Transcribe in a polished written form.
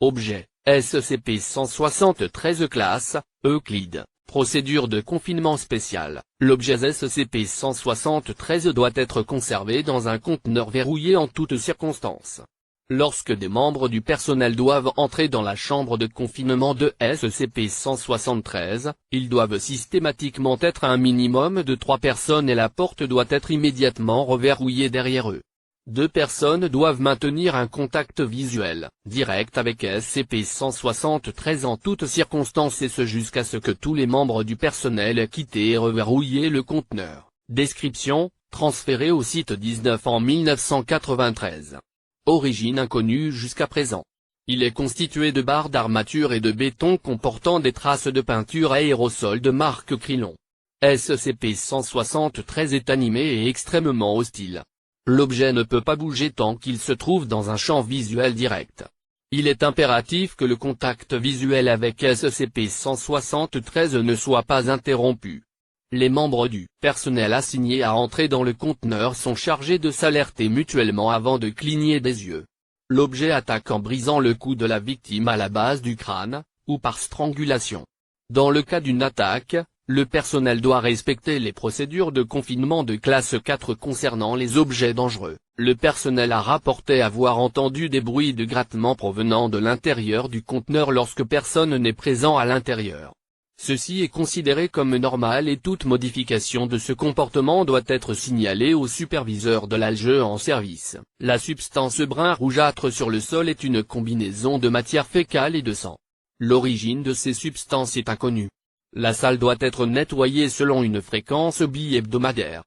Objet, SCP-173 classe, Euclide, procédure de confinement spéciale. L'objet SCP-173 doit être conservé dans un conteneur verrouillé en toutes circonstances. Lorsque des membres du personnel doivent entrer dans la chambre de confinement de SCP-173, ils doivent systématiquement être un minimum de 3 personnes et la porte doit être immédiatement reverrouillée derrière eux. 2 personnes doivent maintenir un contact visuel, direct avec SCP-173 en toutes circonstances et ce jusqu'à ce que tous les membres du personnel aient quitté et reverrouillé le conteneur. Description, transféré au site 19 en 1993. Origine inconnue jusqu'à présent. Il est constitué de barres d'armature et de béton comportant des traces de peinture aérosol de marque Krylon. SCP-173 est animé et extrêmement hostile. L'objet ne peut pas bouger tant qu'il se trouve dans un champ visuel direct. Il est impératif que le contact visuel avec SCP-173 ne soit pas interrompu. Les membres du personnel assignés à entrer dans le conteneur sont chargés de s'alerter mutuellement avant de cligner des yeux. L'objet attaque en brisant le cou de la victime à la base du crâne, ou par strangulation. Dans le cas d'une attaque, le personnel doit respecter les procédures de confinement de classe 4 concernant les objets dangereux. Le personnel a rapporté avoir entendu des bruits de grattement provenant de l'intérieur du conteneur lorsque personne n'est présent à l'intérieur. Ceci est considéré comme normal et toute modification de ce comportement doit être signalée au superviseur de l'ALGE en service. La substance brun rougeâtre sur le sol est une combinaison de matière fécale et de sang. L'origine de ces substances est inconnue. La salle doit être nettoyée selon une fréquence bi-hebdomadaire.